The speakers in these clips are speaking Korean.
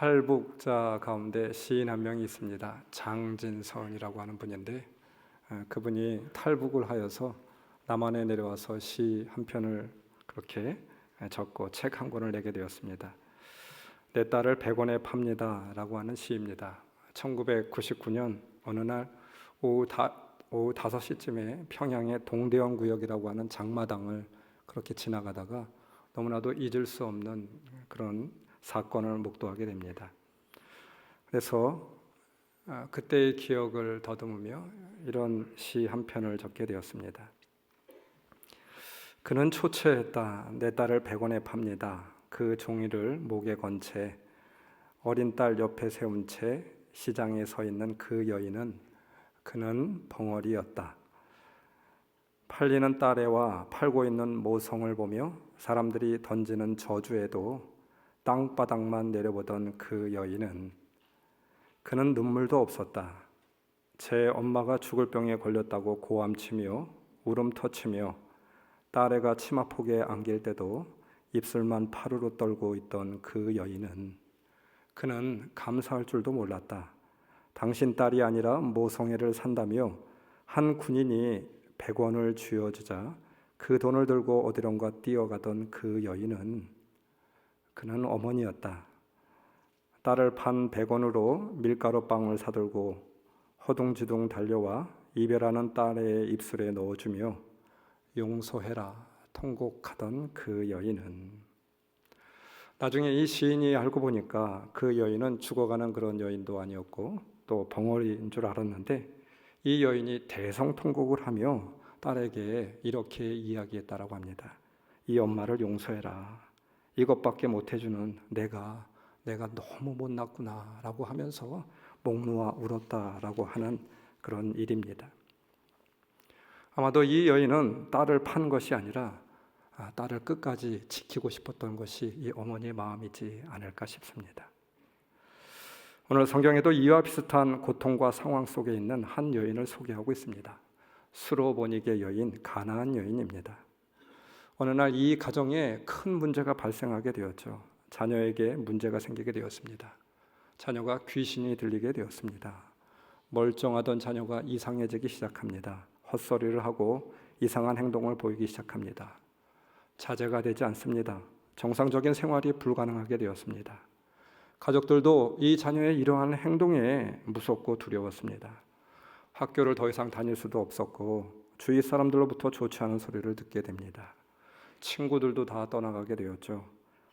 탈북자 가운데 시인 한 명이 있습니다. 장진선이라고 하는 분인데 그분이 탈북을 하여서 남한에 내려와서 시 한 편을 그렇게 적고 책 한 권을 내게 되었습니다. 내 딸을 100원에 팝니다 라고 하는 시입니다. 1999년 어느 날 오후 5시쯤에 평양의 동대원 구역이라고 하는 장마당을 그렇게 지나가다가 너무나도 잊을 수 없는 그런 사건을 목도하게 됩니다. 그래서 그때의 기억을 더듬으며 이런 시 한 편을 적게 되었습니다. 그는 초췌했다. 내 딸을 100원에 팝니다. 그 종이를 목에 건 채 어린 딸 옆에 세운 채 시장에 서 있는 그 여인은 그는 벙어리였다. 팔리는 딸애와 팔고 있는 모성을 보며 사람들이 던지는 저주에도 땅바닥만 내려보던 그 여인은 그는 눈물도 없었다. 제 엄마가 죽을 병에 걸렸다고 고함치며 울음 터치며 딸애가 치마폭에 안길 때도 입술만 파르르 떨고 있던 그 여인은 그는 감사할 줄도 몰랐다. 당신 딸이 아니라 모성애를 산다며 한 군인이 100원을 쥐어주자 그 돈을 들고 어디론가 뛰어가던 그 여인은 그는 어머니였다. 딸을 판 100원으로 밀가루빵을 사들고 허둥지둥 달려와 이별하는 딸의 입술에 넣어주며 용서해라 통곡하던 그 여인은 나중에 이 시인이 알고 보니까 그 여인은 죽어가는 그런 여인도 아니었고 또 벙어리인 줄 알았는데 이 여인이 대성통곡을 하며 딸에게 이렇게 이야기했다라고 합니다. 이 엄마를 용서해라. 이것밖에 못해주는 내가 너무 못났구나 라고 하면서 목 놓아 울었다라고 하는 그런 일입니다. 아마도 이 여인은 딸을 판 것이 아니라 딸을 끝까지 지키고 싶었던 것이 이 어머니의 마음이지 않을까 싶습니다. 오늘 성경에도 이와 비슷한 고통과 상황 속에 있는 한 여인을 소개하고 있습니다. 수로보니게 여인, 가나안 여인입니다. 어느 날 이 가정에 큰 문제가 발생하게 되었죠. 자녀에게 문제가 생기게 되었습니다. 자녀가 귀신이 들리게 되었습니다. 멀쩡하던 자녀가 이상해지기 시작합니다. 헛소리를 하고 이상한 행동을 보이기 시작합니다. 자제가 되지 않습니다. 정상적인 생활이 불가능하게 되었습니다. 가족들도 이 자녀의 이러한 행동에 무섭고 두려웠습니다. 학교를 더 이상 다닐 수도 없었고 주위 사람들로부터 좋지 않은 소리를 듣게 됩니다. 친구들도 다 떠나가게 되었죠.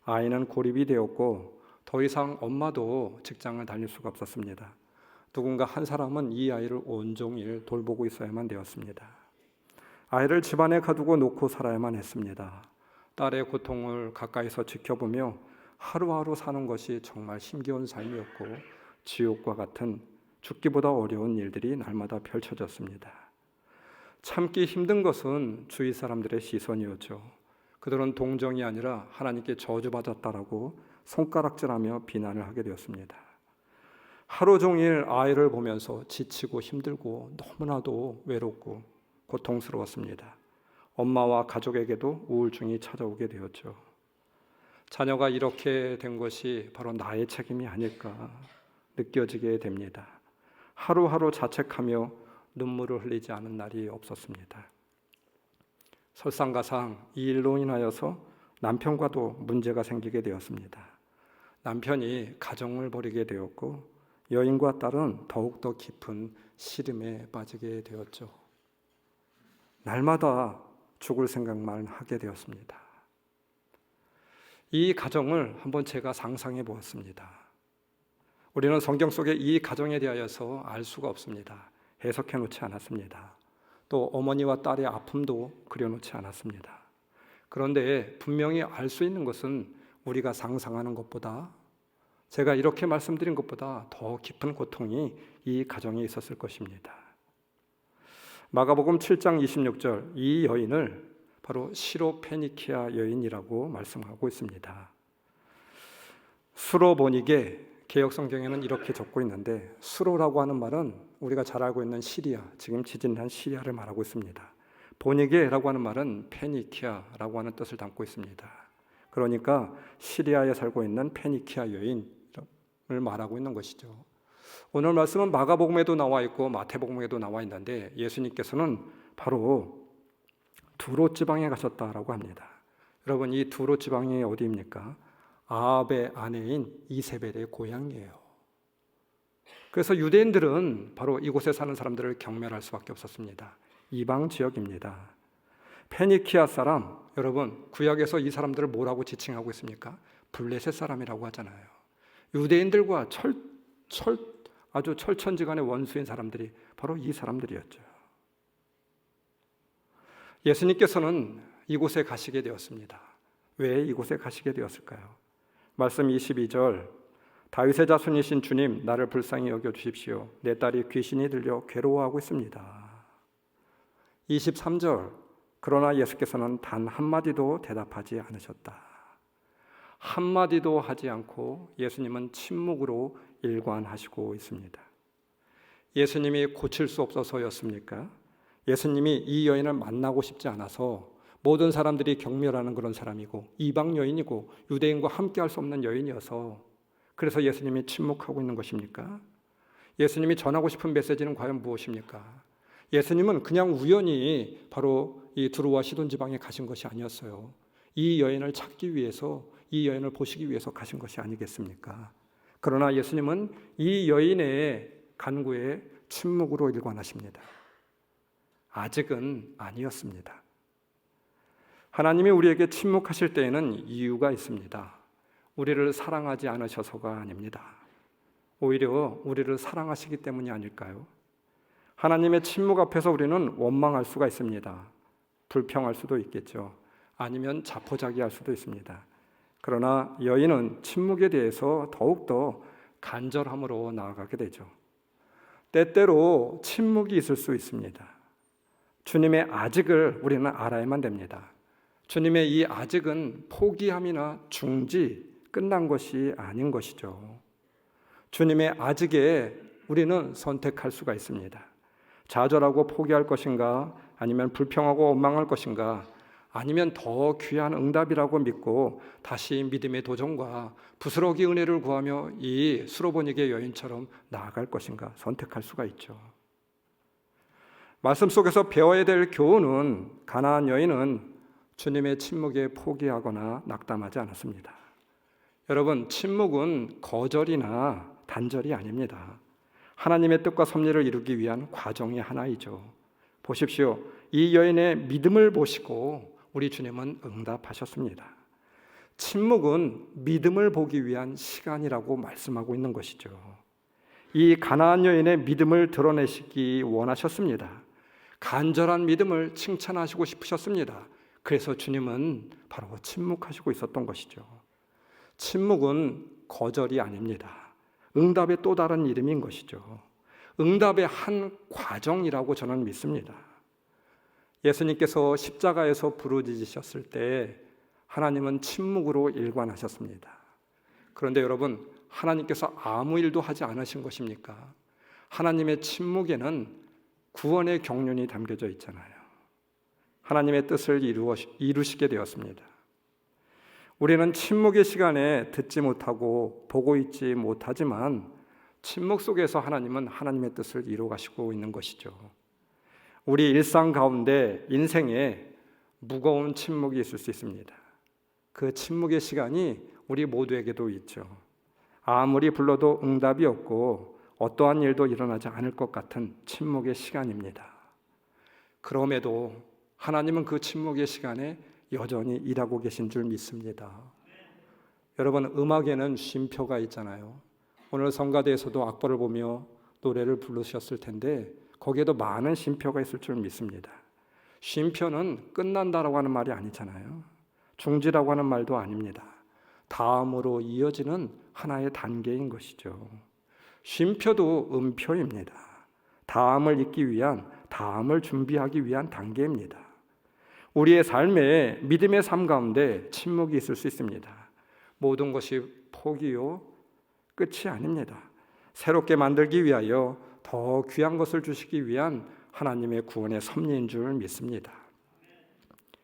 아이는 고립이 되었고 더 이상 엄마도 직장을 다닐 수가 없었습니다. 누군가 한 사람은 이 아이를 온종일 돌보고 있어야만 되었습니다. 아이를 집안에 가두고 놓고 살아야만 했습니다. 딸의 고통을 가까이서 지켜보며 하루하루 사는 것이 정말 힘겨운 삶이었고 지옥과 같은 죽기보다 어려운 일들이 날마다 펼쳐졌습니다. 참기 힘든 것은 주위 사람들의 시선이었죠. 그들은 동정이 아니라 하나님께 저주받았다라고 손가락질하며 비난을 하게 되었습니다. 하루 종일 아이를 보면서 지치고 힘들고 너무나도 외롭고 고통스러웠습니다. 엄마와 가족에게도 우울증이 찾아오게 되었죠. 자녀가 이렇게 된 것이 바로 나의 책임이 아닐까 느껴지게 됩니다. 하루하루 자책하며 눈물을 흘리지 않은 날이 없었습니다. 설상가상 이 일로 인하여서 남편과도 문제가 생기게 되었습니다. 남편이 가정을 버리게 되었고 여인과 딸은 더욱더 깊은 시름에 빠지게 되었죠. 날마다 죽을 생각만 하게 되었습니다. 이 가정을 한번 제가 상상해 보았습니다. 우리는 성경 속에 이 가정에 대하여서 알 수가 없습니다. 해석해 놓지 않았습니다. 또 어머니와 딸의 아픔도 그려놓지 않았습니다. 그런데 분명히 알 수 있는 것은 우리가 상상하는 것보다 제가 이렇게 말씀드린 것보다 더 깊은 고통이 이 가정에 있었을 것입니다. 마가복음 7장 26절 이 여인을 바로 시로페니키아 여인이라고 말씀하고 있습니다. 수로보니게 개역성경에는 이렇게 적고 있는데 수로라고 하는 말은 우리가 잘 알고 있는 시리아, 지금 지진난 시리아를 말하고 있습니다. 보니게라고 하는 말은 페니키아라고 하는 뜻을 담고 있습니다. 그러니까 시리아에 살고 있는 페니키아 여인 말하고 있는 것이죠. 오늘 말씀은 마가복음에도 나와 있고 마태복음에도 나와 있는데 예수님께서는 바로 두로 지방에 가셨다라고 합니다. 여러분, 이 두로 지방이 어디입니까? 아합의 아내인 이세벨의 고향이에요. 그래서 유대인들은 바로 이곳에 사는 사람들을 경멸할 수밖에 없었습니다. 이방 지역입니다. 페니키아 사람, 여러분, 구약에서 이 사람들을 뭐라고 지칭하고 있습니까? 블레셋 사람이라고 하잖아요. 유대인들과 아주 철천지간의 원수인 사람들이 바로 이 사람들이었죠. 예수님께서는 이곳에 가시게 되었습니다. 왜 이곳에 가시게 되었을까요? 말씀 22절, 다윗의 자손이신 주님, 나를 불쌍히 여겨주십시오. 내 딸이 귀신이 들려 괴로워하고 있습니다. 23절, 그러나 예수께서는 단 한마디도 대답하지 않으셨다. 한마디도 하지 않고 예수님은 침묵으로 일관하시고 있습니다. 예수님이 고칠 수 없어서였습니까? 예수님이 이 여인을 만나고 싶지 않아서 모든 사람들이 경멸하는 그런 사람이고 이방 여인이고 유대인과 함께 할 수 없는 여인이어서 그래서 예수님이 침묵하고 있는 것입니까? 예수님이 전하고 싶은 메시지는 과연 무엇입니까? 예수님은 그냥 우연히 바로 이 두로와 시돈 지방에 가신 것이 아니었어요. 이 여인을 찾기 위해서, 이 여인을 보시기 위해서 가신 것이 아니겠습니까? 그러나 예수님은 이 여인의 간구에 침묵으로 일관하십니다. 아직은 아니었습니다. 하나님이 우리에게 침묵하실 때에는 이유가 있습니다. 우리를 사랑하지 않으셔서가 아닙니다. 오히려 우리를 사랑하시기 때문이 아닐까요? 하나님의 침묵 앞에서 우리는 원망할 수가 있습니다. 불평할 수도 있겠죠. 아니면 자포자기할 수도 있습니다. 그러나 여인은 침묵에 대해서 더욱더 간절함으로 나아가게 되죠. 때때로 침묵이 있을 수 있습니다. 주님의 아직을 우리는 알아야만 됩니다. 주님의 이 아직은 포기함이나 중지, 끝난 것이 아닌 것이죠. 주님의 아직에 우리는 선택할 수가 있습니다. 좌절하고 포기할 것인가, 아니면 불평하고 원망할 것인가, 아니면 더 귀한 응답이라고 믿고 다시 믿음의 도전과 부스러기 은혜를 구하며 이 수로보니게 여인처럼 나아갈 것인가 선택할 수가 있죠. 말씀 속에서 배워야 될 교훈은 가나안 여인은 주님의 침묵에 포기하거나 낙담하지 않았습니다. 여러분, 침묵은 거절이나 단절이 아닙니다. 하나님의 뜻과 섭리를 이루기 위한 과정이 하나이죠. 보십시오. 이 여인의 믿음을 보시고 우리 주님은 응답하셨습니다. 침묵은 믿음을 보기 위한 시간이라고 말씀하고 있는 것이죠. 이 가나안 여인의 믿음을 드러내시기 원하셨습니다. 간절한 믿음을 칭찬하시고 싶으셨습니다. 그래서 주님은 바로 침묵하시고 있었던 것이죠. 침묵은 거절이 아닙니다. 응답의 또 다른 이름인 것이죠. 응답의 한 과정이라고 저는 믿습니다. 예수님께서 십자가에서 부르짖으셨을 때 하나님은 침묵으로 일관하셨습니다. 그런데 여러분, 하나님께서 아무 일도 하지 않으신 것입니까? 하나님의 침묵에는 구원의 경륜이 담겨져 있잖아요. 하나님의 뜻을 이루시게 되었습니다. 우리는 침묵의 시간에 듣지 못하고 보고 있지 못하지만 침묵 속에서 하나님은 하나님의 뜻을 이루어가시고 있는 것이죠. 우리 일상 가운데 인생에 무거운 침묵이 있을 수 있습니다. 그 침묵의 시간이 우리 모두에게도 있죠. 아무리 불러도 응답이 없고 어떠한 일도 일어나지 않을 것 같은 침묵의 시간입니다. 그럼에도 하나님은 그 침묵의 시간에 여전히 일하고 계신 줄 믿습니다. 여러분, 음악에는 쉼표가 있잖아요. 오늘 성가대에서도 악보를 보며 노래를 부르셨을 텐데 거기에도 많은 쉼표가 있을 줄 믿습니다. 쉼표는 끝난다라고 하는 말이 아니잖아요. 중지라고 하는 말도 아닙니다. 다음으로 이어지는 하나의 단계인 것이죠. 쉼표도 음표입니다. 다음을 잇기 위한, 다음을 준비하기 위한 단계입니다. 우리의 삶에 믿음의 삶 가운데 침묵이 있을 수 있습니다. 모든 것이 포기요, 끝이 아닙니다. 새롭게 만들기 위하여 더 귀한 것을 주시기 위한 하나님의 구원의 섭리인 줄 믿습니다.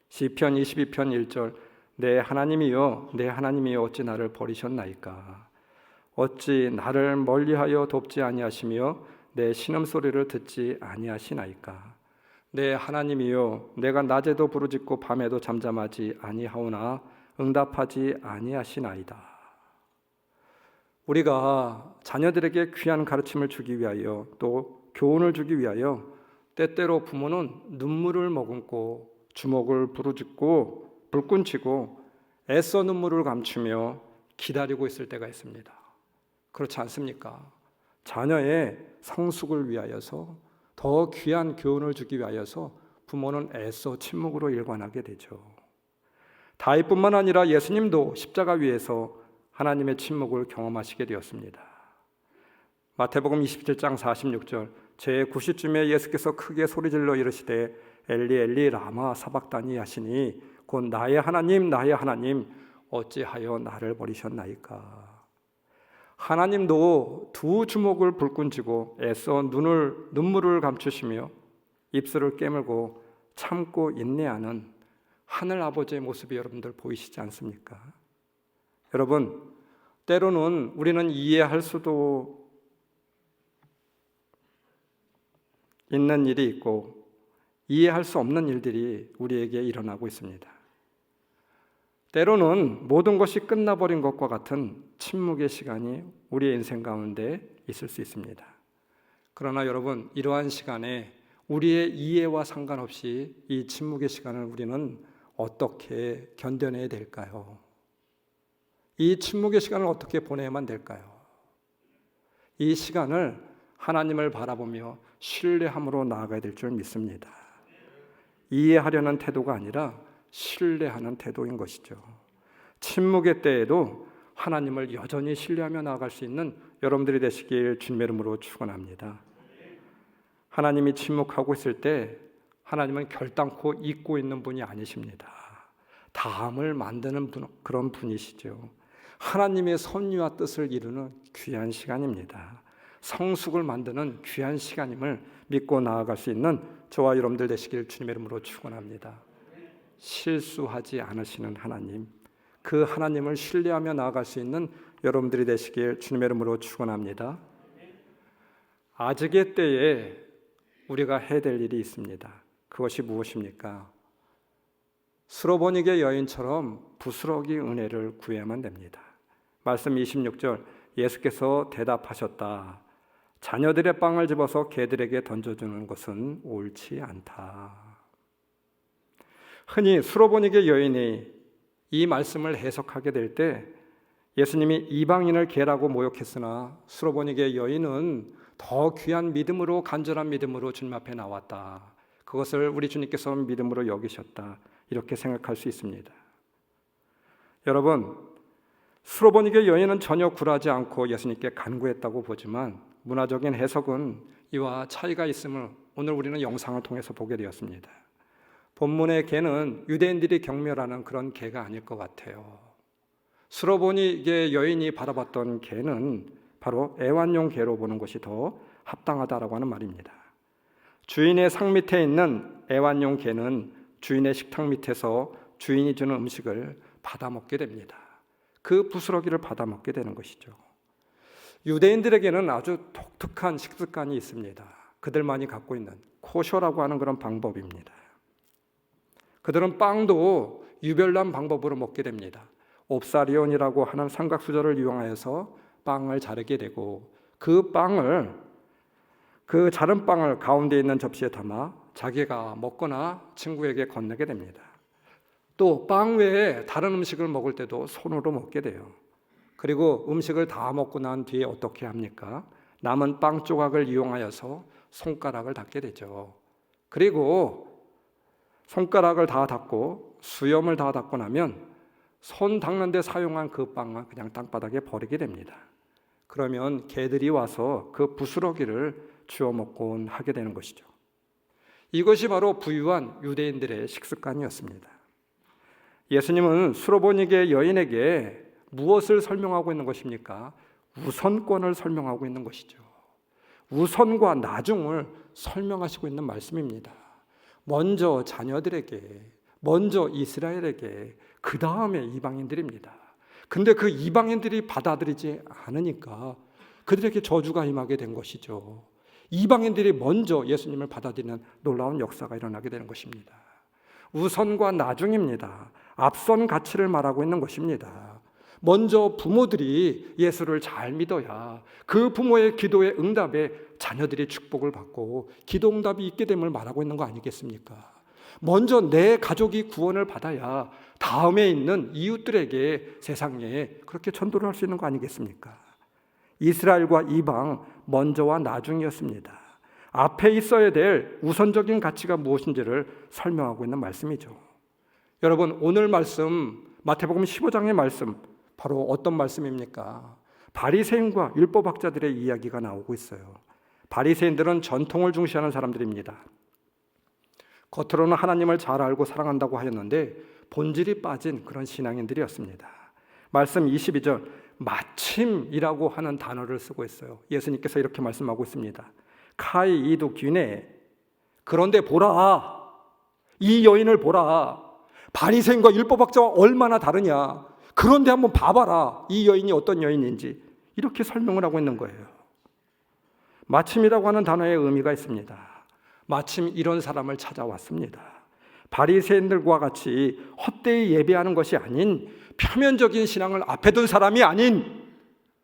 시편 22편 1절, 내 하나님이여, 내 하나님이여 어찌 나를 버리셨나이까. 어찌 나를 멀리하여 돕지 아니하시며 내 신음소리를 듣지 아니하시나이까. 내 하나님이여, 내가 낮에도 부르짖고 밤에도 잠잠하지 아니하오나 응답하지 아니하시나이다. 우리가 자녀들에게 귀한 가르침을 주기 위하여, 또 교훈을 주기 위하여 때때로 부모는 눈물을 머금고 주먹을 부르짖고 불끈치고 애써 눈물을 감추며 기다리고 있을 때가 있습니다. 그렇지 않습니까? 자녀의 성숙을 위하여서, 더 귀한 교훈을 주기 위하여서 부모는 애써 침묵으로 일관하게 되죠. 다윗뿐만 아니라 예수님도 십자가 위에서 하나님의 침묵을 경험하시게 되었습니다. 마태복음 27장 46절, 제9시쯤에 예수께서 크게 소리질러 이르시되 엘리 엘리 라마 사박다니 하시니 곧 나의 하나님 나의 하나님 어찌하여 나를 버리셨나이까. 하나님도 두 주먹을 불끈쥐고 애써 눈물을 감추시며 입술을 깨물고 참고 인내하는 하늘 아버지의 모습이 여러분들 보이시지 않습니까? 여러분, 때로는 우리는 이해할 수도 있는 일이 있고 이해할 수 없는 일들이 우리에게 일어나고 있습니다. 때로는 모든 것이 끝나버린 것과 같은 침묵의 시간이 우리의 인생 가운데 있을 수 있습니다. 그러나 여러분, 이러한 시간에 우리의 이해와 상관없이 이 침묵의 시간을 우리는 어떻게 견뎌내야 될까요? 이 침묵의 시간을 어떻게 보내야만 될까요? 이 시간을 하나님을 바라보며 신뢰함으로 나아가야 될 줄 믿습니다. 이해하려는 태도가 아니라 신뢰하는 태도인 것이죠. 침묵의 때에도 하나님을 여전히 신뢰하며 나아갈 수 있는 여러분들이 되시길 주님의 이름으로 축원합니다. 하나님이 침묵하고 있을 때 하나님은 결단코 잊고 있는 분이 아니십니다. 다음을 만드는 그런 분이시죠. 하나님의 섭리와 뜻을 이루는 귀한 시간입니다. 성숙을 만드는 귀한 시간임을 믿고 나아갈 수 있는 저와 여러분들 되시길 주님의 이름으로 축원합니다. 실수하지 않으시는 하나님, 그 하나님을 신뢰하며 나아갈 수 있는 여러분들이 되시길 주님의 이름으로 축원합니다. 아직의 때에 우리가 해야 될 일이 있습니다. 그것이 무엇입니까? 스로보니게 여인처럼 부스러기 은혜를 구해야만 됩니다. 말씀 26절, 예수께서 대답하셨다. 자녀들의 빵을 집어서 개들에게 던져주는 것은 옳지 않다. 흔히 스로보니게 여인이 이 말씀을 해석하게 될 때 예수님이 이방인을 개라고 모욕했으나 스로보니게 여인은 더 귀한 믿음으로, 간절한 믿음으로 주님 앞에 나왔다. 그것을 우리 주님께서 믿음으로 여기셨다. 이렇게 생각할 수 있습니다. 여러분, 스로보니게 여인은 전혀 굴하지 않고 예수님께 간구했다고 보지만 문화적인 해석은 이와 차이가 있음을 오늘 우리는 영상을 통해서 보게 되었습니다. 본문의 개는 유대인들이 경멸하는 그런 개가 아닐 것 같아요. 스로보니게 여인이 바라봤던 개는 바로 애완용 개로 보는 것이 더 합당하다라고 하는 말입니다. 주인의 상 밑에 있는 애완용 개는 주인의 식탁 밑에서 주인이 주는 음식을 받아 먹게 됩니다. 그 부스러기를 받아 먹게 되는 것이죠. 유대인들에게는 아주 독특한 식습관이 있습니다. 그들만이 갖고 있는 코셔라고 하는 그런 방법입니다. 그들은 빵도 유별난 방법으로 먹게 됩니다. 옵사리온이라고 하는 삼각수저를 이용하여서 빵을 자르게 되고 그 자른 빵을 가운데 있는 접시에 담아 자기가 먹거나 친구에게 건네게 됩니다. 또 빵 외에 다른 음식을 먹을 때도 손으로 먹게 돼요. 그리고 음식을 다 먹고 난 뒤에 어떻게 합니까? 남은 빵 조각을 이용하여서 손가락을 닦게 되죠. 그리고 손가락을 다 닦고 수염을 다 닦고 나면 손 닦는 데 사용한 그 빵을 그냥 땅바닥에 버리게 됩니다. 그러면 개들이 와서 그 부스러기를 주워 먹곤 하게 되는 것이죠. 이것이 바로 부유한 유대인들의 식습관이었습니다. 예수님은 스로보니게 여인에게 무엇을 설명하고 있는 것입니까? 우선권을 설명하고 있는 것이죠. 우선과 나중을 설명하시고 있는 말씀입니다. 먼저 자녀들에게, 먼저 이스라엘에게, 그 다음에 이방인들입니다. 근데 그 이방인들이 받아들이지 않으니까 그들에게 저주가 임하게 된 것이죠. 이방인들이 먼저 예수님을 받아들이는 놀라운 역사가 일어나게 되는 것입니다. 우선과 나중입니다. 앞선 가치를 말하고 있는 것입니다. 먼저 부모들이 예수를 잘 믿어야 그 부모의 기도의 응답에 자녀들이 축복을 받고 기도 응답이 있게 됨을 말하고 있는 거 아니겠습니까? 먼저 내 가족이 구원을 받아야 다음에 있는 이웃들에게 세상에 그렇게 전도를 할 수 있는 거 아니겠습니까? 이스라엘과 이방 먼저와 나중이었습니다. 앞에 있어야 될 우선적인 가치가 무엇인지를 설명하고 있는 말씀이죠. 여러분, 오늘 말씀 마태복음 15장의 말씀 바로 어떤 말씀입니까? 바리새인과 율법학자들의 이야기가 나오고 있어요. 바리새인들은 전통을 중시하는 사람들입니다. 겉으로는 하나님을 잘 알고 사랑한다고 하였는데 본질이 빠진 그런 신앙인들이었습니다. 말씀 22절 마침이라고 하는 단어를 쓰고 있어요. 예수님께서 이렇게 말씀하고 있습니다. 카이 이두 귀네. 그런데 보라, 이 여인을 보라. 바리새인과 율법학자와 얼마나 다르냐. 그런데 한번 봐봐라, 이 여인이 어떤 여인인지. 이렇게 설명을 하고 있는 거예요. 마침이라고 하는 단어의 의미가 있습니다. 마침 이런 사람을 찾아왔습니다. 바리새인들과 같이 헛되이 예배하는 것이 아닌 표면적인 신앙을 앞에 둔 사람이 아닌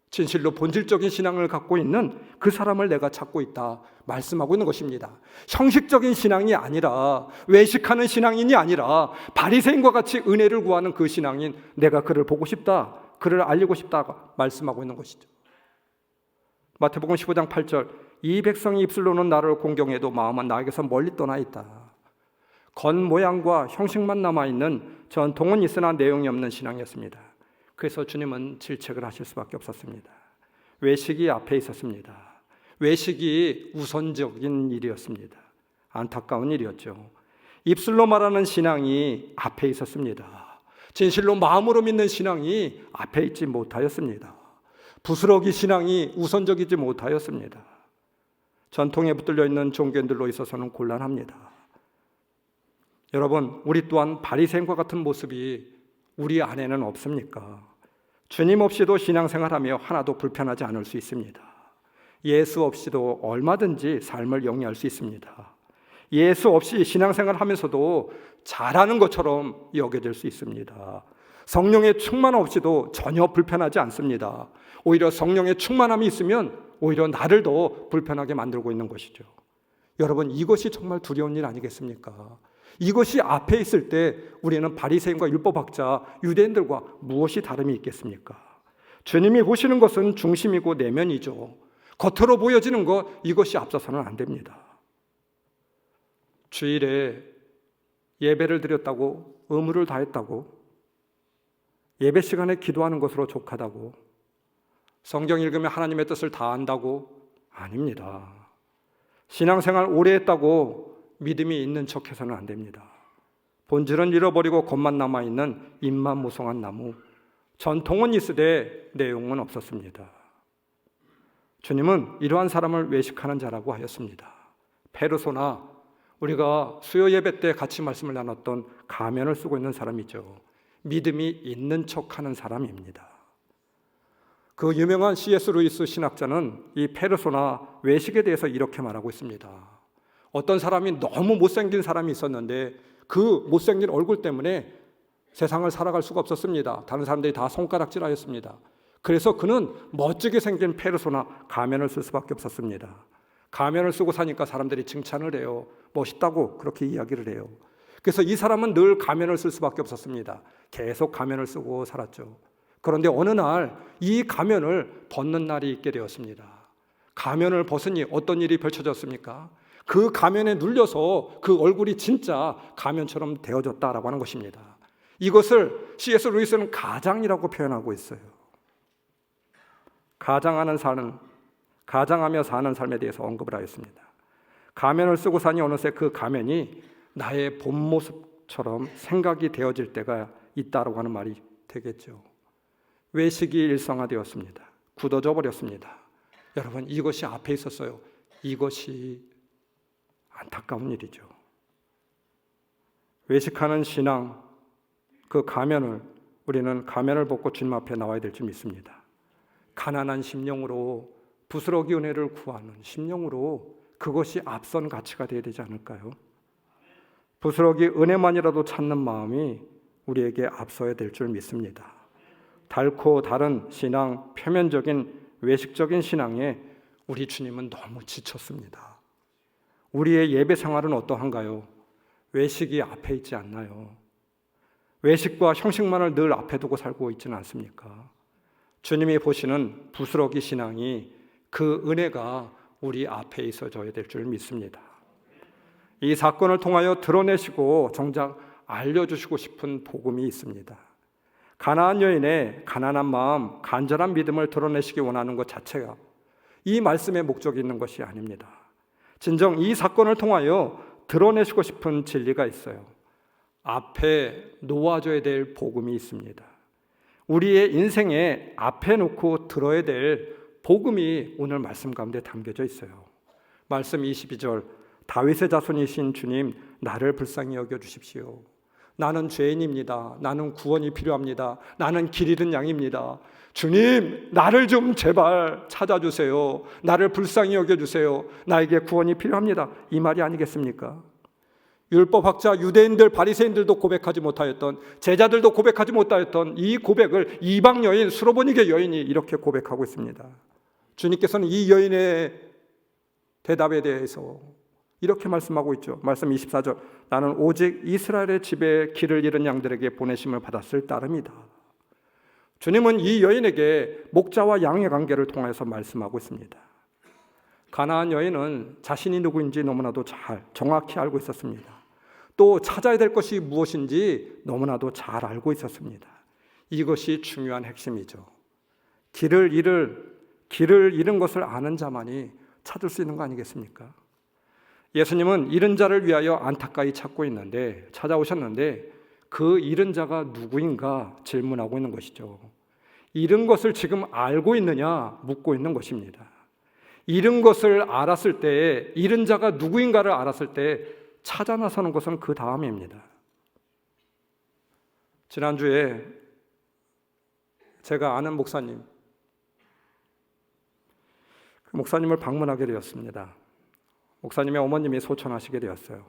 진실로 본질적인 신앙을 갖고 있는 그 사람을 내가 찾고 있다 말씀하고 있는 것입니다. 형식적인 신앙이 아니라, 외식하는 신앙인이 아니라 바리새인과 같이 은혜를 구하는 그 신앙인, 내가 그를 보고 싶다, 그를 알리고 싶다 말씀하고 있는 것이죠. 마태복음 15장 8절 이 백성이 입술로는 나를 공경해도 마음은 나에게서 멀리 떠나 있다. 겉모양과 형식만 남아있는 전통은 있으나 내용이 없는 신앙이었습니다. 그래서 주님은 질책을 하실 수밖에 없었습니다. 외식이 앞에 있었습니다. 외식이 우선적인 일이었습니다. 안타까운 일이었죠. 입술로 말하는 신앙이 앞에 있었습니다. 진실로 마음으로 믿는 신앙이 앞에 있지 못하였습니다. 부스러기 신앙이 우선적이지 못하였습니다. 전통에 붙들려 있는 종교인들로 있어서는 곤란합니다. 여러분, 우리 또한 바리새인과 같은 모습이 우리 안에는 없습니까? 주님 없이도 신앙생활하며 하나도 불편하지 않을 수 있습니다. 예수 없이도 얼마든지 삶을 영위할 수 있습니다. 예수 없이 신앙생활하면서도 잘하는 것처럼 여겨질 수 있습니다. 성령의 충만 없이도 전혀 불편하지 않습니다. 오히려 성령의 충만함이 있으면 오히려 나를 더 불편하게 만들고 있는 것이죠. 여러분, 이것이 정말 두려운 일 아니겠습니까? 이것이 앞에 있을 때 우리는 바리새인과 율법학자, 유대인들과 무엇이 다름이 있겠습니까? 주님이 보시는 것은 중심이고 내면이죠. 겉으로 보여지는 것, 이것이 앞서서는 안 됩니다. 주일에 예배를 드렸다고, 의무를 다했다고, 예배 시간에 기도하는 것으로 족하다고, 성경 읽으면 하나님의 뜻을 다 안다고? 아닙니다. 신앙생활 오래 했다고 믿음이 있는 척해서는 안 됩니다. 본질은 잃어버리고 겉만 남아있는 잎만 무성한 나무, 전통은 있으되 내용은 없었습니다. 주님은 이러한 사람을 외식하는 자라고 하였습니다. 페르소나, 우리가 수요 예배 때 같이 말씀을 나눴던 가면을 쓰고 있는 사람이죠. 믿음이 있는 척하는 사람입니다. 그 유명한 C.S. 루이스 신학자는 이 페르소나 외식에 대해서 이렇게 말하고 있습니다. 어떤 사람이 너무 못생긴 사람이 있었는데 그 못생긴 얼굴 때문에 세상을 살아갈 수가 없었습니다. 다른 사람들이 다 손가락질하였습니다. 그래서 그는 멋지게 생긴 페르소나 가면을 쓸 수밖에 없었습니다. 가면을 쓰고 사니까 사람들이 칭찬을 해요. 멋있다고 그렇게 이야기를 해요. 그래서 이 사람은 늘 가면을 쓸 수밖에 없었습니다. 계속 가면을 쓰고 살았죠. 그런데 어느 날 이 가면을 벗는 날이 있게 되었습니다. 가면을 벗으니 어떤 일이 펼쳐졌습니까? 그 가면에 눌려서 그 얼굴이 진짜 가면처럼 되어졌다라고 하는 것입니다. 이것을 C.S. 루이스는 가장이라고 표현하고 있어요. 가장하며 사는 삶에 대해서 언급을 하였습니다. 가면을 쓰고 사니 어느새 그 가면이 나의 본 모습처럼 생각이 되어질 때가 있다라고 하는 말이 되겠죠. 외식이 일상화되었습니다. 굳어져 버렸습니다. 여러분, 이것이 앞에 있었어요. 이것이 안타까운 일이죠. 외식하는 신앙, 그 가면을 우리는 가면을 벗고 주님 앞에 나와야 될 줄 믿습니다. 가난한 심령으로 부스러기 은혜를 구하는 심령으로 그것이 앞선 가치가 되어야 되지 않을까요? 부스러기 은혜만이라도 찾는 마음이 우리에게 앞서야 될 줄 믿습니다. 닳고 다른 신앙, 표면적인 외식적인 신앙에 우리 주님은 너무 지쳤습니다. 우리의 예배 생활은 어떠한가요? 외식이 앞에 있지 않나요? 외식과 형식만을 늘 앞에 두고 살고 있지는 않습니까? 주님이 보시는 부스러기 신앙이 그 은혜가 우리 앞에 있어져야 될 줄 믿습니다. 이 사건을 통하여 드러내시고 정작 알려주시고 싶은 복음이 있습니다. 가나안 여인의 가난한 마음, 간절한 믿음을 드러내시기 원하는 것 자체가 이 말씀의 목적이 있는 것이 아닙니다. 진정 이 사건을 통하여 드러내시고 싶은 진리가 있어요. 앞에 놓아줘야 될 복음이 있습니다. 우리의 인생에 앞에 놓고 들어야 될 복음이 오늘 말씀 가운데 담겨져 있어요. 말씀 22절, 다윗의 자손이신 주님, 나를 불쌍히 여겨주십시오. 나는 죄인입니다. 나는 구원이 필요합니다. 나는 길 잃은 양입니다. 주님, 나를 좀 제발 찾아주세요. 나를 불쌍히 여겨주세요. 나에게 구원이 필요합니다. 이 말이 아니겠습니까? 율법학자 유대인들, 바리새인들도 고백하지 못하였던, 제자들도 고백하지 못하였던 이 고백을 이방 여인, 수로보니게 여인이 이렇게 고백하고 있습니다. 주님께서는 이 여인의 대답에 대해서 이렇게 말씀하고 있죠. 말씀 24절, 나는 오직 이스라엘의 집에 길을 잃은 양들에게 보내심을 받았을 따름이다. 주님은 이 여인에게 목자와 양의 관계를 통해서 말씀하고 있습니다. 가나안 여인은 자신이 누구인지 너무나도 잘 정확히 알고 있었습니다. 또 찾아야 될 것이 무엇인지 너무나도 잘 알고 있었습니다. 이것이 중요한 핵심이죠. 길을 잃은 것을 아는 자만이 찾을 수 있는 거 아니겠습니까? 예수님은 잃은 자를 위하여 안타까이 찾아오셨는데 그 잃은 자가 누구인가 질문하고 있는 것이죠. 잃은 것을 지금 알고 있느냐 묻고 있는 것입니다. 잃은 것을 알았을 때, 잃은 자가 누구인가를 알았을 때 찾아 나서는 것은 그 다음입니다. 지난주에 제가 아는 목사님, 그 목사님을 방문하게 되었습니다. 목사님의 어머님이 소천하시게 되었어요.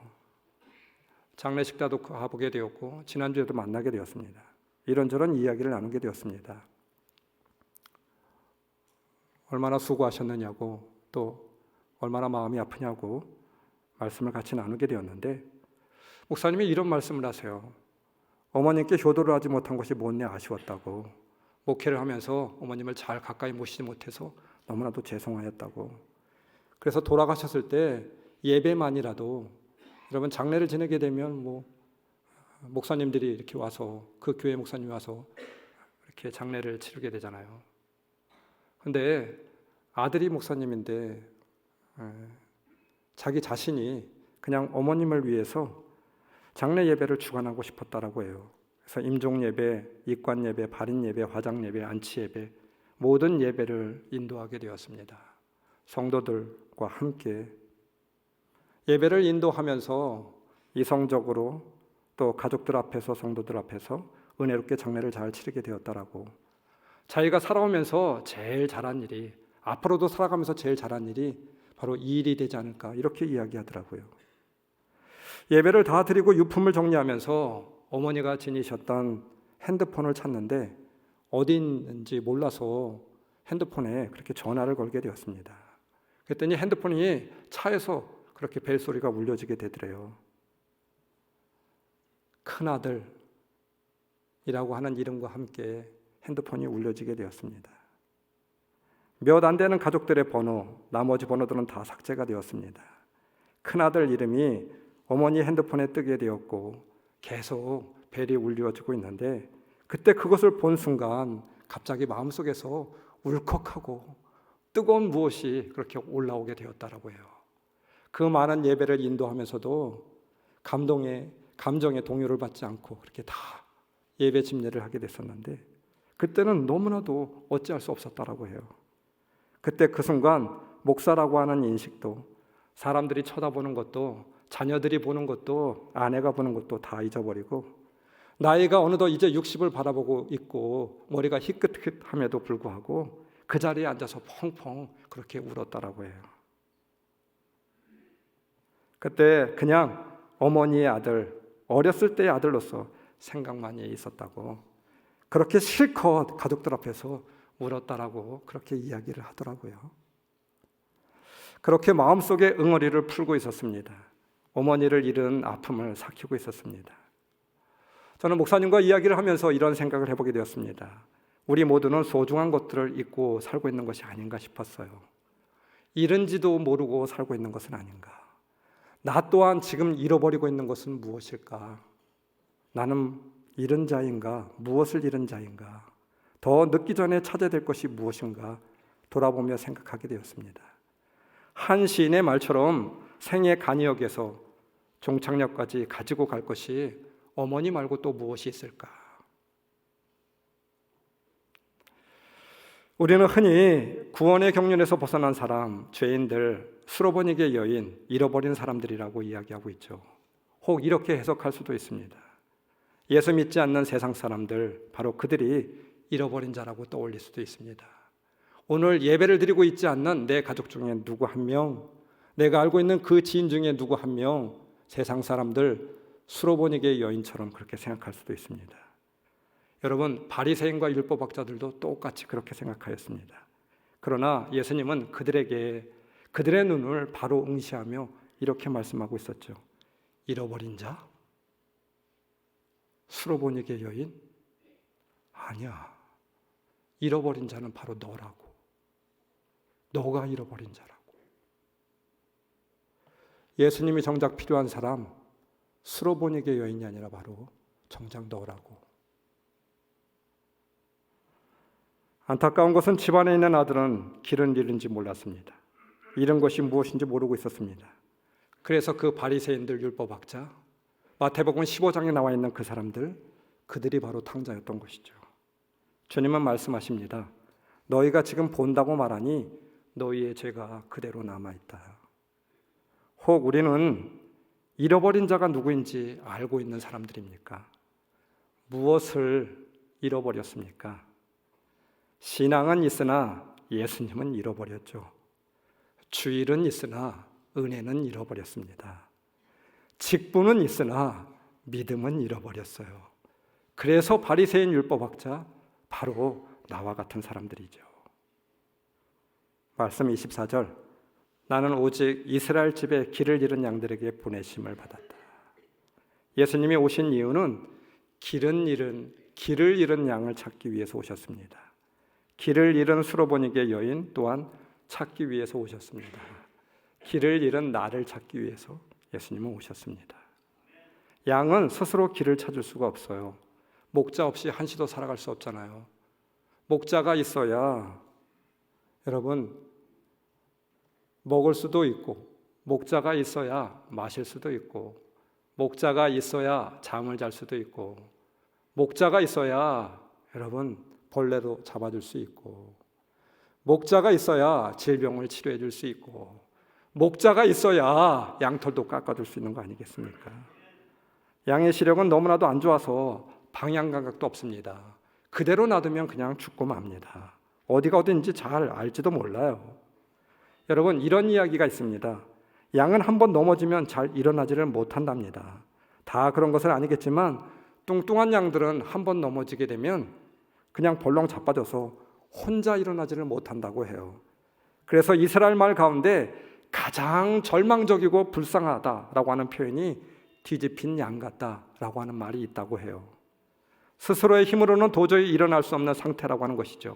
장례식자도 가보게 되었고 지난주에도 만나게 되었습니다. 이런저런 이야기를 나누게 되었습니다. 얼마나 수고하셨느냐고, 또 얼마나 마음이 아프냐고 말씀을 같이 나누게 되었는데 목사님이 이런 말씀을 하세요. 어머님께 효도를 하지 못한 것이 못내 아쉬웠다고, 목회를 하면서 어머님을 잘 가까이 모시지 못해서 너무나도 죄송하였다고, 그래서 돌아가셨을 때 예배만이라도, 여러분 장례를 지내게 되면 목사님들이 이렇게 와서, 그 교회 목사님이 와서 이렇게 장례를 치르게 되잖아요. 근데 아들이 목사님인데 자기 자신이 그냥 어머님을 위해서 장례 예배를 주관하고 싶었다라고 해요. 그래서 임종 예배, 입관 예배, 발인 예배, 화장 예배, 안치 예배, 모든 예배를 인도하게 되었습니다. 성도들과 함께 예배를 인도하면서 이성적으로 또 가족들 앞에서, 성도들 앞에서 은혜롭게 장례를 잘 치르게 되었다라고, 자기가 살아오면서 제일 잘한 일이, 앞으로도 살아가면서 제일 잘한 일이 바로 이 일이 되지 않을까, 이렇게 이야기하더라고요. 예배를 다 드리고 유품을 정리하면서 어머니가 지니셨던 핸드폰을 찾는데 어디 있는지 몰라서 핸드폰에 그렇게 전화를 걸게 되었습니다. 그랬더니 핸드폰이 차에서 그렇게 벨소리가 울려지게 되더래요. 큰아들이라고 하는 이름과 함께 핸드폰이 울려지게 되었습니다. 몇 안 되는 가족들의 번호, 나머지 번호들은 다 삭제가 되었습니다. 큰아들 이름이 어머니 핸드폰에 뜨게 되었고 계속 벨이 울려지고 있는데, 그때 그것을 본 순간 갑자기 마음속에서 울컥하고 뜨거운 무엇이 그렇게 올라오게 되었다라고 해요. 그 많은 예배를 인도하면서도 감정의 동요를 받지 않고 그렇게 다 예배 집례를 하게 됐었는데, 그때는 너무나도 어찌할 수 없었다라고 해요. 그때 그 순간 목사라고 하는 인식도, 사람들이 쳐다보는 것도, 자녀들이 보는 것도, 아내가 보는 것도 다 잊어버리고 나이가 어느덧 이제 60을 바라보고 있고 머리가 희끗희끗함에도 불구하고 그 자리에 앉아서 펑펑 그렇게 울었다라고 해요. 그때 그냥 어머니의 아들, 어렸을 때의 아들로서 생각만 있었다고, 그렇게 실컷 가족들 앞에서 울었다라고 그렇게 이야기를 하더라고요. 그렇게 마음속에 응어리를 풀고 있었습니다. 어머니를 잃은 아픔을 삭히고 있었습니다. 저는 목사님과 이야기를 하면서 이런 생각을 해보게 되었습니다. 우리 모두는 소중한 것들을 잊고 살고 있는 것이 아닌가 싶었어요. 잃은지도 모르고 살고 있는 것은 아닌가. 나 또한 지금 잃어버리고 있는 것은 무엇일까? 나는 잃은 자인가? 무엇을 잃은 자인가? 더 늦기 전에 찾아야 될 것이 무엇인가? 돌아보며 생각하게 되었습니다. 한 시인의 말처럼 생의 간이역에서 종착역까지 가지고 갈 것이 어머니 말고 또 무엇이 있을까? 우리는 흔히 구원의 경륜에서 벗어난 사람, 죄인들, 수로보니게 여인, 잃어버린 사람들이라고 이야기하고 있죠. 혹 이렇게 해석할 수도 있습니다. 예수 믿지 않는 세상 사람들, 바로 그들이 잃어버린 자라고 떠올릴 수도 있습니다. 오늘 예배를 드리고 있지 않는 내 가족 중에 누구 한 명, 내가 알고 있는 그 지인 중에 누구 한 명, 세상 사람들, 수로보니게 여인처럼 그렇게 생각할 수도 있습니다. 여러분, 바리새인과 율법학자들도 똑같이 그렇게 생각하였습니다. 그러나 예수님은 그들의 눈을 바로 응시하며 이렇게 말씀하고 있었죠. 잃어버린 자? 수로보니게 여인? 아니야. 잃어버린 자는 바로 너라고. 너가 잃어버린 자라고. 예수님이 정작 필요한 사람, 수로보니게 여인이 아니라 바로 정작 너라고. 안타까운 것은 집안에 있는 아들은 길은 잃은지 몰랐습니다. 잃은 것이 무엇인지 모르고 있었습니다. 그래서 그 바리새인들, 율법학자, 마태복음 15장에 나와 있는 그 사람들, 그들이 바로 탕자였던 것이죠. 주님은 말씀하십니다. 너희가 지금 본다고 말하니 너희의 죄가 그대로 남아있다. 혹 우리는 잃어버린 자가 누구인지 알고 있는 사람들입니까? 무엇을 잃어버렸습니까? 신앙은 있으나 예수님은 잃어버렸죠. 주일은 있으나 은혜는 잃어버렸습니다. 직분은 있으나 믿음은 잃어버렸어요. 그래서 바리새인 율법학자, 바로 나와 같은 사람들이죠. 말씀 24절, 나는 오직 이스라엘 집에 길을 잃은 양들에게 보내심을 받았다. 예수님이 오신 이유는 길을 잃은 양을 찾기 위해서 오셨습니다. 길을 잃은 수로보니게 여인 또한 찾기 위해서 오셨습니다. 길을 잃은 나를 찾기 위해서 예수님은 오셨습니다. 양은 스스로 길을 찾을 수가 없어요. 목자 없이 한시도 살아갈 수 없잖아요. 목자가 있어야 여러분 먹을 수도 있고, 목자가 있어야 마실 수도 있고, 목자가 있어야 잠을 잘 수도 있고, 목자가 있어야 여러분 벌레도 잡아줄 수 있고, 목자가 있어야 질병을 치료해 줄 수 있고, 목자가 있어야 양털도 깎아줄 수 있는 거 아니겠습니까? 양의 시력은 너무나도 안 좋아서 방향 감각도 없습니다. 그대로 놔두면 그냥 죽고 맙니다. 어디가 어딘지 잘 알지도 몰라요. 여러분, 이런 이야기가 있습니다. 양은 한번 넘어지면 잘 일어나지를 못한답니다. 다 그런 것은 아니겠지만 뚱뚱한 양들은 한번 넘어지게 되면 그냥 벌렁 자빠져서 혼자 일어나지를 못한다고 해요. 그래서 이스라엘 말 가운데 가장 절망적이고 불쌍하다라고 하는 표현이 뒤집힌 양 같다라고 하는 말이 있다고 해요. 스스로의 힘으로는 도저히 일어날 수 없는 상태라고 하는 것이죠.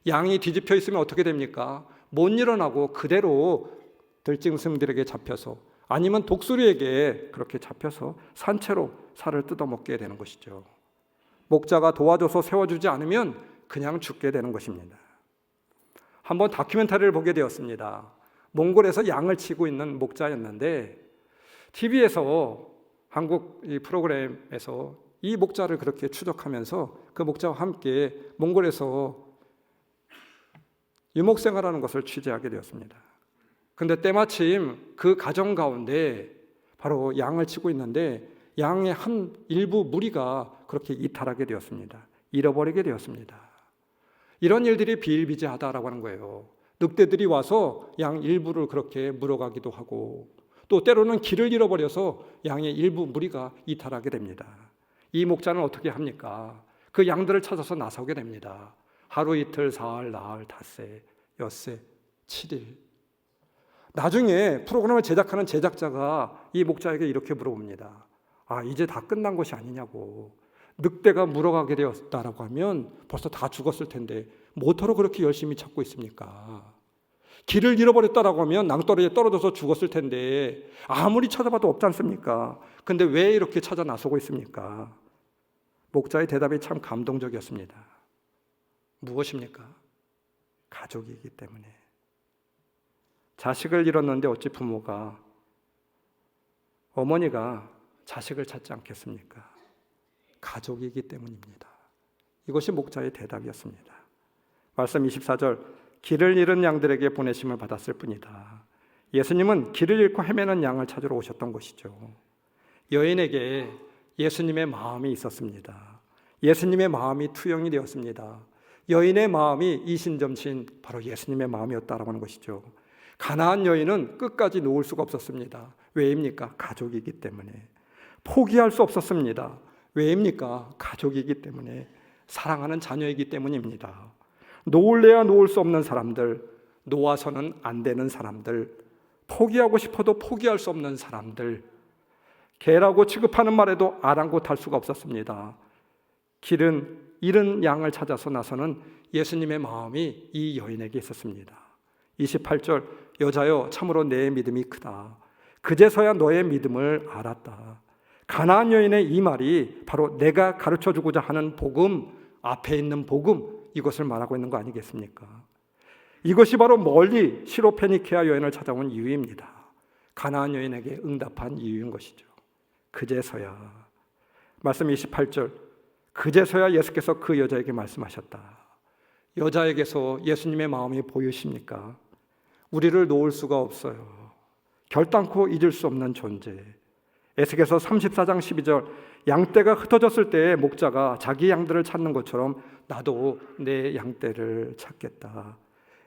양이 뒤집혀 있으면 어떻게 됩니까? 못 일어나고 그대로 들짐승들에게 잡혀서, 아니면 독수리에게 그렇게 잡혀서 산채로 살을 뜯어먹게 되는 것이죠. 목자가 도와줘서 세워주지 않으면 그냥 죽게 되는 것입니다. 한번 다큐멘터리를 보게 되었습니다. 몽골에서 양을 치고 있는 목자였는데 TV에서 한국 이 프로그램에서 이 목자를 그렇게 추적하면서 그 목자와 함께 몽골에서 유목생활하는 것을 취재하게 되었습니다. 그런데 때마침 그 가정 가운데 바로 양을 치고 있는데 양의 한 일부 무리가 그렇게 이탈하게 되었습니다. 잃어버리게 되었습니다. 이런 일들이 비일비재하다라고 하는 거예요. 늑대들이 와서 양 일부를 그렇게 물어가기도 하고, 또 때로는 길을 잃어버려서 양의 일부 무리가 이탈하게 됩니다. 이 목자는 어떻게 합니까? 그 양들을 찾아서 나서게 됩니다. 하루 이틀 사흘 나흘 닷새 엿새 7일. 나중에 프로그램을 제작하는 제작자가 이 목자에게 이렇게 물어봅니다. 이제 다 끝난 것이 아니냐고. 늑대가 물어가게 되었다라고 하면 벌써 다 죽었을 텐데 뭐하러 그렇게 열심히 찾고 있습니까? 길을 잃어버렸다라고 하면 낭떠러지에 떨어져서 죽었을 텐데 아무리 찾아봐도 없지 않습니까? 근데 왜 이렇게 찾아 나서고 있습니까? 목자의 대답이 참 감동적이었습니다. 무엇입니까? 가족이기 때문에. 자식을 잃었는데 어찌 부모가, 어머니가 자식을 찾지 않겠습니까? 가족이기 때문입니다. 이것이 목자의 대답이었습니다. 말씀 24절, 길을 잃은 양들에게 보내심을 받았을 뿐이다. 예수님은 길을 잃고 헤매는 양을 찾으러 오셨던 것이죠. 여인에게 예수님의 마음이 있었습니다. 예수님의 마음이 투영이 되었습니다. 여인의 마음이 이신점신 바로 예수님의 마음이었다라고 하는 것이죠. 가나안 여인은 끝까지 놓을 수가 없었습니다. 왜입니까? 가족이기 때문에. 포기할 수 없었습니다. 왜입니까? 가족이기 때문에. 사랑하는 자녀이기 때문입니다. 놓을래야 놓을 수 없는 사람들, 놓아서는 안 되는 사람들, 포기하고 싶어도 포기할 수 없는 사람들, 개라고 취급하는 말에도 아랑곳할 수가 없었습니다. 길은 잃은 양을 찾아서 나서는 예수님의 마음이 이 여인에게 있었습니다. 28절, 여자여 참으로 내 믿음이 크다. 그제서야 너의 믿음을 알았다. 가나안 여인의 이 말이 바로 내가 가르쳐주고자 하는 복음, 앞에 있는 복음, 이것을 말하고 있는 거 아니겠습니까? 이것이 바로 멀리 시로페니케아 여인을 찾아온 이유입니다. 가나안 여인에게 응답한 이유인 것이죠. 그제서야. 말씀 28절, 그제서야 예수께서 그 여자에게 말씀하셨다. 여자에게서 예수님의 마음이 보이십니까? 우리를 놓을 수가 없어요. 결단코 잊을 수 없는 존재. 에스겔서 34장 12절, 양떼가 흩어졌을 때 목자가 자기 양들을 찾는 것처럼 나도 내 양떼를 찾겠다.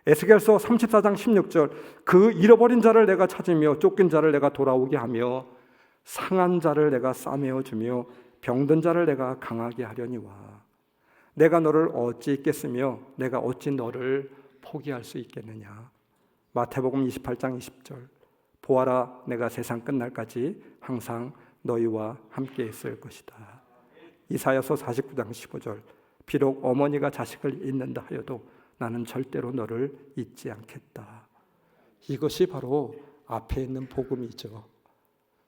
에스겔서 34장 16절, 그 잃어버린 자를 내가 찾으며 쫓긴 자를 내가 돌아오게 하며 상한 자를 내가 싸매어 주며 병든 자를 내가 강하게 하려니와. 내가 너를 어찌 잊겠으며 내가 어찌 너를 포기할 수 있겠느냐. 마태복음 28장 20절, 보아라 내가 세상 끝날까지 항상 너희와 함께 있을 것이다. 이사야서 49장 15절, 비록 어머니가 자식을 잊는다 하여도 나는 절대로 너를 잊지 않겠다. 이것이 바로 앞에 있는 복음이죠.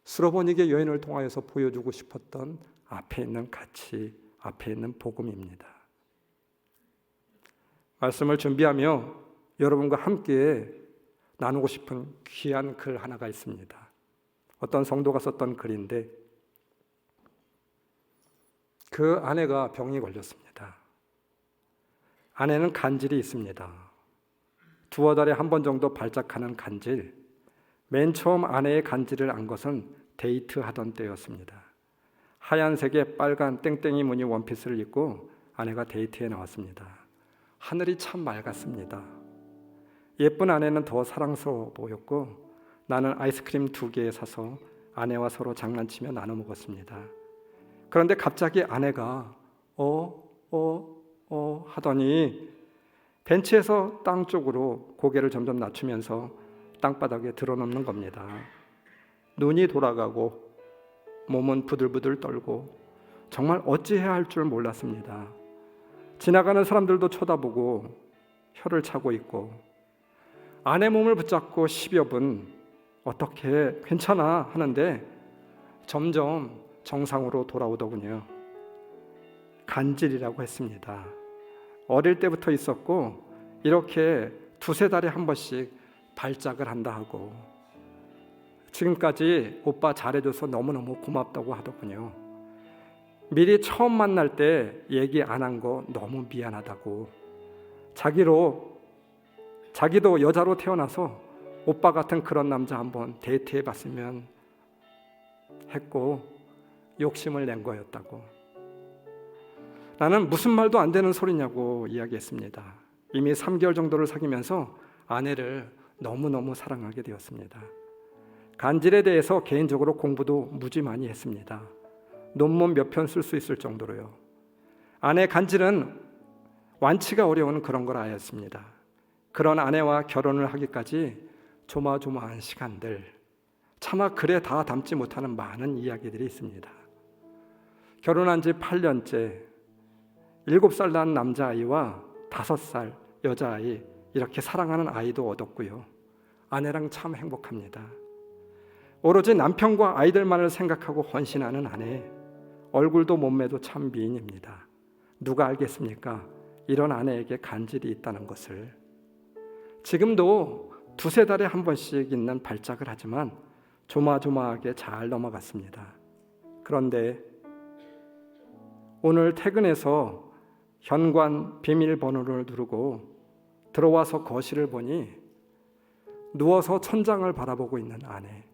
수로보니게 여인을 통하여서 보여주고 싶었던 앞에 있는 가치, 앞에 있는 복음입니다. 말씀을 준비하며 여러분과 함께 나누고 싶은 귀한 글 하나가 있습니다. 어떤 성도가 썼던 글인데 그 아내가 병이 걸렸습니다. 아내는 간질이 있습니다. 두어 달에 한 번 정도 발작하는 간질. 맨 처음 아내의 간질을 안 것은 데이트하던 때였습니다. 하얀색의 빨간 땡땡이 무늬 원피스를 입고 아내가 데이트에 나왔습니다. 하늘이 참 맑았습니다. 예쁜 아내는 더 사랑스러워 보였고 나는 아이스크림 2개 사서 아내와 서로 장난치며 나눠 먹었습니다. 그런데 갑자기 아내가 하더니 벤치에서 땅 쪽으로 고개를 점점 낮추면서 땅바닥에 드러눕는 겁니다. 눈이 돌아가고 몸은 부들부들 떨고 정말 어찌해야 할 줄 몰랐습니다. 지나가는 사람들도 쳐다보고 혀를 차고 있고 아내 몸을 붙잡고 10여 분 어떻게 괜찮아 하는데 점점 정상으로 돌아오더군요. 간질이라고 했습니다. 어릴 때부터 있었고 이렇게 2-3달에 한 번씩 발작을 한다 하고 지금까지 오빠 잘해줘서 너무너무 고맙다고 하더군요. 미리 처음 만날 때 얘기 안 한 거 너무 미안하다고, 자기도 여자로 태어나서 오빠 같은 그런 남자 한번 데이트해봤으면 했고 욕심을 낸 거였다고. 나는 무슨 말도 안 되는 소리냐고 이야기했습니다. 이미 3개월 정도를 사귀면서 아내를 너무너무 사랑하게 되었습니다. 간질에 대해서 개인적으로 공부도 무지 많이 했습니다. 논문 몇 편 쓸 수 있을 정도로요. 아내 간질은 완치가 어려운 그런 걸 알았습니다. 그런 아내와 결혼을 하기까지 조마조마한 시간들, 차마 글에 다 담지 못하는 많은 이야기들이 있습니다. 결혼한 지 8년째 7살 난 남자아이와 5살 여자아이, 이렇게 사랑하는 아이도 얻었고요. 아내랑 참 행복합니다. 오로지 남편과 아이들만을 생각하고 헌신하는 아내, 얼굴도 몸매도 참 미인입니다. 누가 알겠습니까? 이런 아내에게 간질이 있다는 것을. 지금도 2-3달에 한 번씩 있는 발작을 하지만 조마조마하게 잘 넘어갔습니다. 그런데 오늘 퇴근해서 현관 비밀번호를 누르고 들어와서 거실을 보니 누워서 천장을 바라보고 있는 아내,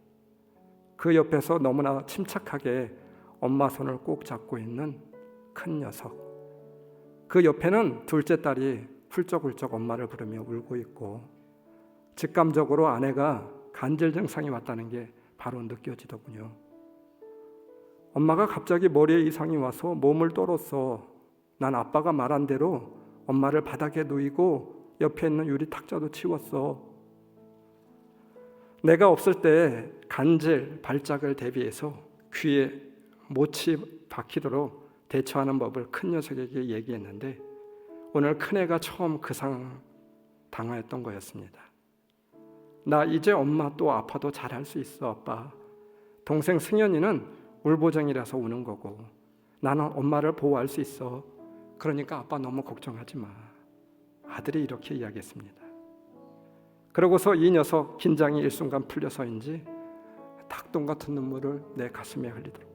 그 옆에서 너무나 침착하게 엄마 손을 꼭 잡고 있는 큰 녀석, 그 옆에는 둘째 딸이 훌쩍훌쩍 엄마를 부르며 울고 있고, 직감적으로 아내가 간질 증상이 왔다는 게 바로 느껴지더군요. 엄마가 갑자기 머리에 이상이 와서 몸을 떨었어. 난 아빠가 말한 대로 엄마를 바닥에 누이고 옆에 있는 유리 탁자도 치웠어. 내가 없을 때 간질, 발작을 대비해서 귀에 못이 박히도록 대처하는 법을 큰 녀석에게 얘기했는데 오늘 큰애가 처음 그 상황 당하였던 거였습니다. 나 이제 엄마 또 아파도 잘할 수 있어, 아빠. 동생 승현이는 울보정이라서 우는 거고 나는 엄마를 보호할 수 있어. 그러니까 아빠 너무 걱정하지 마. 아들이 이렇게 이야기했습니다. 그러고서 이 녀석 긴장이 일순간 풀려서인지 닭똥 같은 눈물을 내 가슴에 흘리도록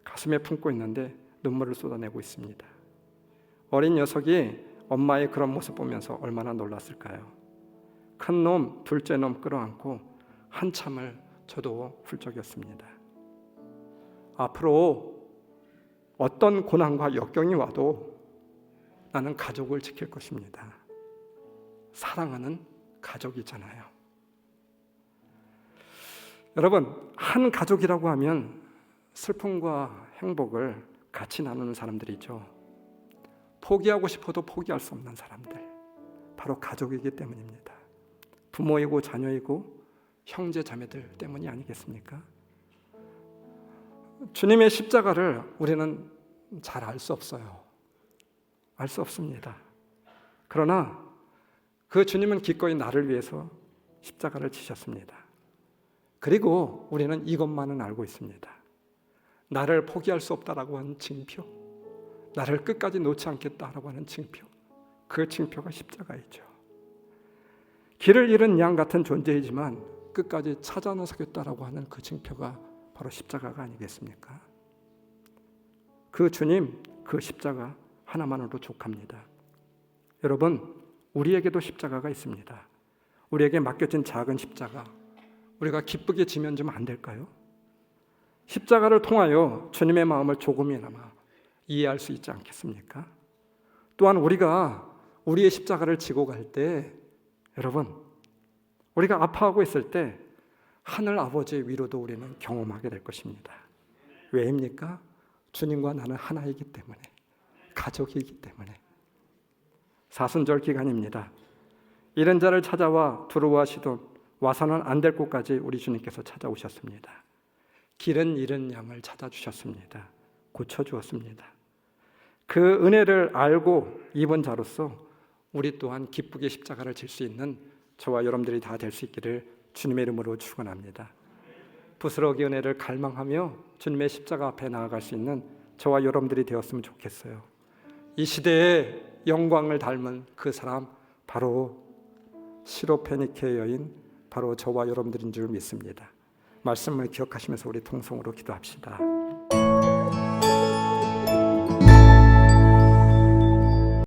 가슴에 품고 있는데 눈물을 쏟아내고 있습니다. 어린 녀석이 엄마의 그런 모습 보면서 얼마나 놀랐을까요? 큰 놈, 둘째 놈 끌어안고 한참을 저도 훌쩍였습니다. 앞으로 어떤 고난과 역경이 와도 나는 가족을 지킬 것입니다. 사랑하는 가족이잖아요. 여러분, 한 가족이라고 하면 슬픔과 행복을 같이 나누는 사람들이죠. 포기하고 싶어도 포기할 수 없는 사람들, 바로 가족이기 때문입니다. 부모이고 자녀이고 형제 자매들 때문이 아니겠습니까? 주님의 십자가를 우리는 잘 알 수 없어요. 알 수 없습니다. 그러나 그 주님은 기꺼이 나를 위해서 십자가를 지셨습니다. 그리고 우리는 이것만은 알고 있습니다. 나를 포기할 수 없다라고 하는 징표, 나를 끝까지 놓지 않겠다라고 하는 징표, 그 징표가 십자가이죠. 길을 잃은 양 같은 존재이지만 끝까지 찾아 나서겠다라고 하는 그 징표가 바로 십자가가 아니겠습니까? 그 주님, 그 십자가 하나만으로 족합니다. 여러분, 우리에게도 십자가가 있습니다. 우리에게 맡겨진 작은 십자가, 우리가 기쁘게 지면 좀 안 될까요? 십자가를 통하여 주님의 마음을 조금이나마 이해할 수 있지 않겠습니까? 또한 우리가 우리의 십자가를 지고 갈 때, 여러분, 우리가 아파하고 있을 때 하늘 아버지의 위로도 우리는 경험하게 될 것입니다. 왜입니까? 주님과 나는 하나이기 때문에, 가족이기 때문에. 사순절 기간입니다. 잃은 자를 찾아와 두루하시던 와서는 안 될 곳까지 우리 주님께서 찾아오셨습니다. 길은 잃은 양을 찾아주셨습니다. 고쳐주었습니다. 그 은혜를 알고 입은 자로서 우리 또한 기쁘게 십자가를 질 수 있는 저와 여러분들이 다 될 수 있기를 주님의 이름으로 축원합니다. 부스러기 은혜를 갈망하며 주님의 십자가 앞에 나아갈 수 있는 저와 여러분들이 되었으면 좋겠어요. 이 시대의 영광을 닮은 그 사람, 바로 시로페니케 여인, 바로 저와 여러분들인 줄 믿습니다. 말씀을 기억하시면서 우리 통성으로 기도합시다.